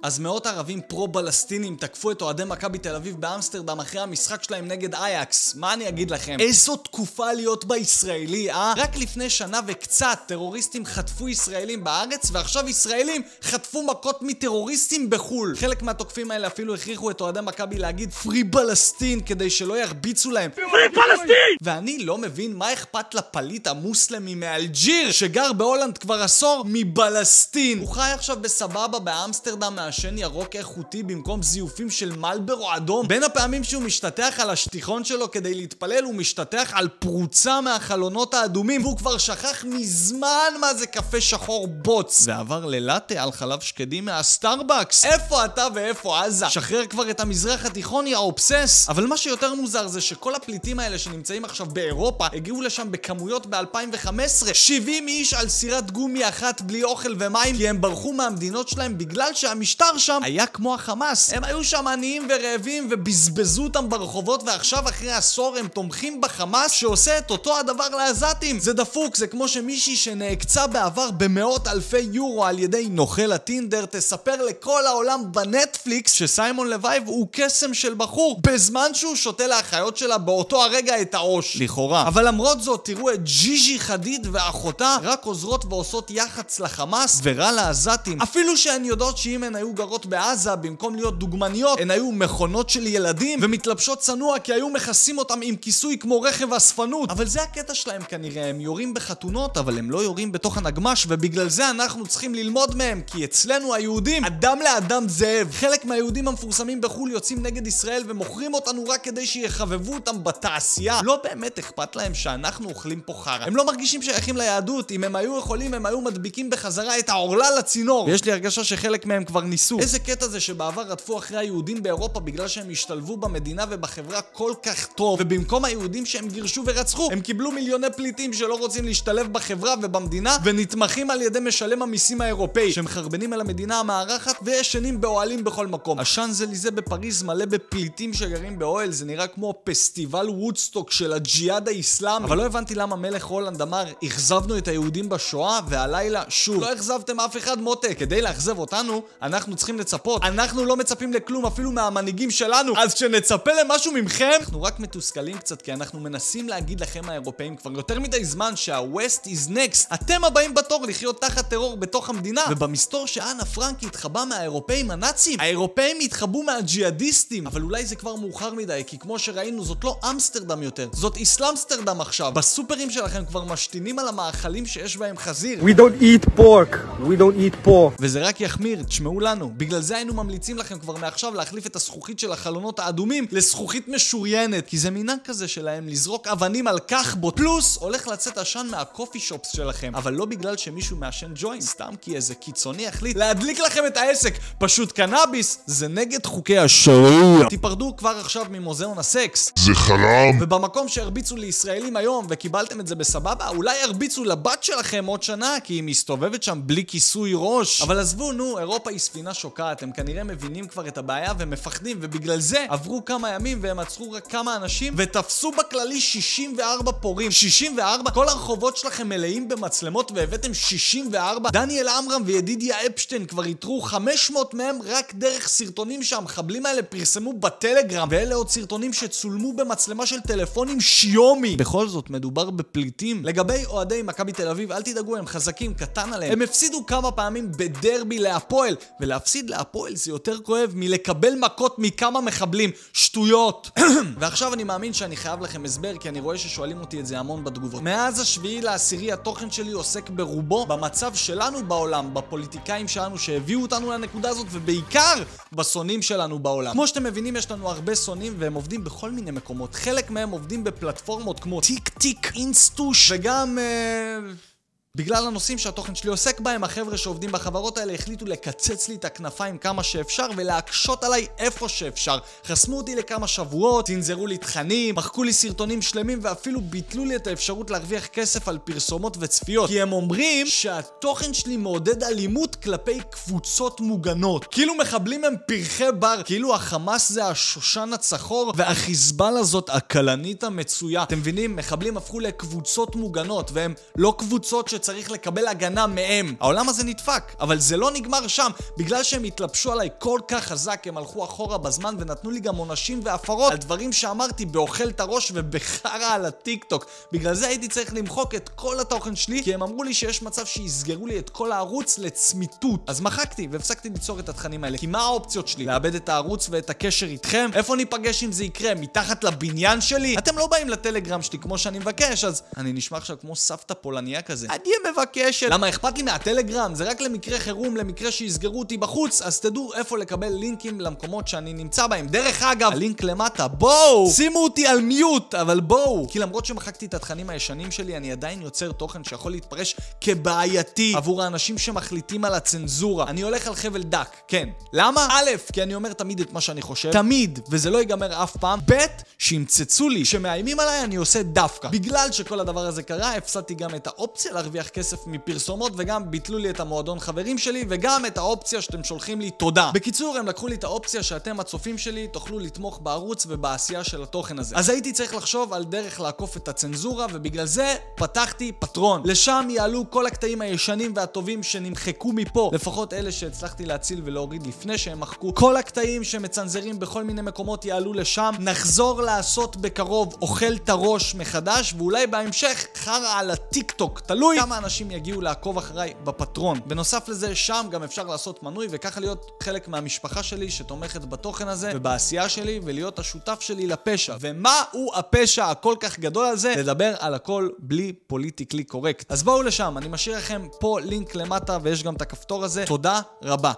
אז מאות ערבים פרו-בלסטינים תקפו את אוהדי מכבי תל אביב באמסטרדם אחרי המשחק שלהם נגד אייקס. מה אני אגיד לכם? איזו תקופה להיות בישראלי, רק לפני שנה וקצת טרוריסטים חטפו ישראלים בארץ, ועכשיו ישראלים חטפו מכות מטרוריסטים בחול. חלק מהתוקפים האלה אפילו הכריחו את אוהדי מכבי להגיד פרי בלסטין כדי שלא ירביצו להם. פרי בלסטין! ואני לא מבין מה אכפת לפליט המוסלמי מאלג'יר שגר בהולנד כבר עשור מבלסטין. הוא חי עכשיו בסבבה באמסטרדם מעשן ירוק איכותי במקום זיופים של מלברו אדום. בין הפעמים שהוא משתתח על השטיחון שלו כדי להתפלל הוא משתתח על פרוצה מהחלונות האדומים, והוא כבר שכח מזמן מה זה קפה שחור בוץ ועבר ללאטה על חלב שקדים מהסטארבקס. איפה אתה ואיפה עזה? שחרר כבר את המזרח התיכון, יא אובסס. אבל מה שיותר מוזר זה שכל הפליטים האלה שנמצאים עכשיו באירופה הגיעו לשם בכמויות ב-2015. 70 איש על סירת גומי אחת בלי אוכל ומים, כי הם ברחו מהמדינות שלהם בגלל שהמשטר שם היה כמו החמאס. הם היו שם עניים ורעבים ובזבזו אותם ברחובות, ועכשיו אחרי עשור הם תומכים בחמאס שעושה את אותו הדבר לעזתים. זה דפוק, זה כמו שמישהי שנעקצה בעבר במאות אלפי יורו על ידי נוכל הטינדר תספר לכל העולם בנטפליקס שסיימון לוייב הוא קסם של בחור בזמן שהוא שותה לאחיות שלה באותו הרגע את העוש לכאורה. אבל למרות זאת תראו את ג'יג'י חדיד ואחותה רק עוזרות ועושות יח"צ לחמאס ורע לעזתים, אפילו שהן יודעות שאם הן היו גרות בעזה במקום להיות דוגמניות הן היו מכונות של ילדים ומתלבשות צנוע כי היו מכסים אותם עם כיסוי כמו רכב אספנות. אבל זה הקטע שלהם כנראה, הם יורים בחתונות אבל הם לא יורים בתוך הנגמש, ובגלל זה אנחנו צריכים ללמוד מהם, כי אצלנו היהודים אדם לאדם זאב. חלק מהיהודים המפורסמים בחול יוצאים נגד ישראל ומוכרים אותנו רק כדי שיחבבו אותם בתעשייה. לא באמת אכפת להם שאנחנו אוכלים פה חרא. הם לא מרגישים שייכים ליהדות. אם הם היו יכולים הם היו מדביקים בחזרה את העורלה לצינור, ויש לי הרגשה שחלק מהם כבר ניסו. איזה קטע זה שבעבר רדפו אחרי היהודים באירופה בגלל שהם השתלבו במדינה ובחברה כל כך טוב, ובמקום היהודים שהם גירשו ורצחו הם קיבלו מיליוני פליטים שלא רוצים להשתלב בחברה ובמדינה ונתמכים על ידי משלם המיסים האירופאי שמחרבנים על המדינה המארחת וישנים באוהלים בכל מקום. השאנזליזה בפריז מלא בפליטים שגרים באוהל, זה נראה כמו פסטיבל וודסטוק של הג'יהאד האסלאמי. אבל לא הבנתי למה מלך הולנד אמר אכזבנו את היהודים בשואה והלילה שוב. לא אכזבתם אף אחד מוטה. כדי לאכזב אותנו אנחנו צריכים לצפות. אנחנו לא מצפים לכלום אפילו מהמנהיגים שלנו, אז כשנצפה למשהו ממכם אנחנו רק מתוסכלים קצת, כי אנחנו מנסים להגיד לכם האירופאים כבר יותר מדי זמן שה-West is next. אתם הבאים בתור לחיות תחת טרור בתוך המדינה, ובמסתור שאנה פרנק התחבא מהאירופאים הנאצים האירופאים התחבאו מהג'יהאדיסטים. אבל אולי זה כבר מאוחר מדי, כי כמו שראינו זאת לא אמסטרדם יותר, זאת איסלאמסטרדם עכשיו. בסופרים שלכם כבר משתינים על המאכלים שיש בהם חזיר. We don't eat pork. We don't eat pork. וזה רק יחמיר, תשמעו לנו. בגלל זה היינו ממליצים לכם כבר מעכשיו להחליף את הזכוכית של החלונות האדומים לזכוכית משוריינת, כי זה מנהג כזה שלהם לזרוק אבנים על כחבוט. פלוס הולך לצאת עשן מהקופי שופס שלכם, אבל לא בגלל שמישהו מעשן ג'וינט, סתם כי איזה קיצוני החליט להדליק לכם את העסק. פשוט קנאביס זה נגד חוקי השריעה. תיפרדו כבר עכשיו ממוזיאון הסקס, זה חרם. ובמקום שהרביצו לישראלים היום וקיבלתם את זה בסבבה, אולי הרביצו לבת שלכם עוד שנה כי היא מסתובבת שם בלי כיסוי ראש. אבל עזבו, נו, אירופה היא ספינה שוקעת, הם כנראה מבינים כבר את הבעיה ומפחדים, ובגלל זה עברו כמה ימים והם עצרו רק כמה אנשים ותפסו בכללי 64 פורעים. 64? כל הרחובות שלכם מלאים במצלמות והבאתם 64? דניאל עמרם וידידיה אפשטיין כבר יתרו 500 מהם רק דרך סרטונים שהמחבלים האלה פרסמו בטלגרם, ואלה עוד סרטונים שצולמו במצלמה של טלפונים שיומי. בכל זאת מדובר בפליטים. לגבי אוהדי מכבי תל אביב, אל תדאגו, הם חזקים, קטן עליהם. הם הפסידו כמה פעמים בדרבי להפועל, ולהפסיד להפועל זה יותר כואב מלקבל מכות מכמה מחבלים. שטויות. ועכשיו אני מאמין שאני חייב לכם הסבר, כי אני רואה ששואלים אותי את זה המון בתגובות. מאז השביעי לעשירי התוכן שלי עוסק ברובו במצב שלנו בעולם, בפוליטיקאים שלנו שהביאו אותנו לנקודה הזאת, ובעיקר בשונאים שלנו בעולם. כמו שאתם מבינים, יש לנו הרבה שונאים והם עובדים בכל מיני מקומות. חלק מהם עובדים בפלטפורמות כמו טיק טיק, אינסטוש, וגם בגלל הנושאים שהתוכן שלי עוסק בהם, החבר'ה שעובדים בחברות האלה החליטו לקצץ לי את הכנפיים כמה שאפשר ולהקשות עליי איפה שאפשר. חסמו אותי לכמה שבועות, תנזרו לי תכנים, מחקו לי סרטונים שלמים, ואפילו ביטלו לי את האפשרות להרוויח כסף על פרסומות וצפיות, כי הם אומרים שהתוכן שלי מעודד אלימות כלפי קבוצות מוגנות. כאילו מחבלים הם פרחי בר, כאילו החמאס זה השושן הצחור והחיזבאללה זאת הכלנית המצויה. אתם מבינים? מחבלים הפכו לקבוצות מוגנות, והם לא קבוצות צריך לקבל הגנה מהם. העולם הזה נדפק, אבל זה לא נגמר שם. בגלל שהם התלבשו עליי כל כך חזק, הם הלכו אחורה בזמן ונתנו לי גם עונשים והפרות על דברים שאמרתי באוכל את הראש ובחרה על הטיקטוק. בגלל זה הייתי צריך למחוק את כל התוכן שלי, כי הם אמרו לי שיש מצב שיסגרו לי את כל הערוץ לצמיתות. אז מחקתי והפסקתי ליצור את התכנים האלה. כי מה האופציות שלי? לאבד את הערוץ ואת הקשר איתכם? איפה ניפגש אם זה יקרה? מתחת לבניין שלי? אתם לא באים לטלגרם שלי כמו שאני מבקש, אז אני נשמע עכשיו כמו סבתא פולניה כזה. אני מבקשת. למה אכפת לי מהטלגרם? זה רק למקרה חירום, למקרה שיסגרו אותי בחוץ, אז תדעו איפה לקבל לינקים למקומות שאני נמצא בהם. דרך אגב, הלינק למטה. בואו! שימו אותי על מיוט, אבל בואו! כי למרות שמחקתי את התכנים הישנים שלי, אני עדיין יוצר תוכן שיכול להתפרש כבעייתי עבור האנשים שמחליטים על הצנזורה. אני הולך על חבל דק. כן. למה? א', כי אני אומר תמיד את מה שאני חושב. תמיד, וזה לא ייגמר אף פעם. ב', שימצצו לי, שמאיימים עליי אני עושה דווקא. בגלל שכל הדבר הזה קרה, הפסדתי גם את האופציה להרוויח כסף מפרסומות, וגם ביטלו לי את המועדון חברים שלי, וגם את האופציה שאתם שולחים לי תודה. בקיצור, הם לקחו לי את האופציה שאתם הצופים שלי תוכלו לתמוך בערוץ ובעשייה של התוכן הזה. אז הייתי צריך לחשוב על דרך לעקוף את הצנזורה, ובגלל זה פתחתי פטרון. לשם יעלו כל הקטעים הישנים והטובים שנמחקו מפה, לפחות אלה שהצלחתי להציל ולהוריד לפני שהם מחקו. כל הקטעים שמצנזרים בכל מיני מקומות יעלו לשם. נחזור לעשות בקרוב אוכל את הראש מחדש, ואולי בהמשך חרה על הטיקטוק, תלוי כמה אנשים יגיעו לעקוב אחריי בפטרון. בנוסף לזה, שם גם אפשר לעשות מנוי וככה להיות חלק מהמשפחה שלי שתומכת בתוכן הזה ובעשייה שלי, ולהיות השותף שלי לפשע. ומה הוא הפשע הכל כך גדול הזה? לדבר על הכל בלי פוליטיקלי קורקט. אז בואו לשם, אני משאיר לכם פה לינק למטה ויש גם את הכפתור הזה. תודה רבה.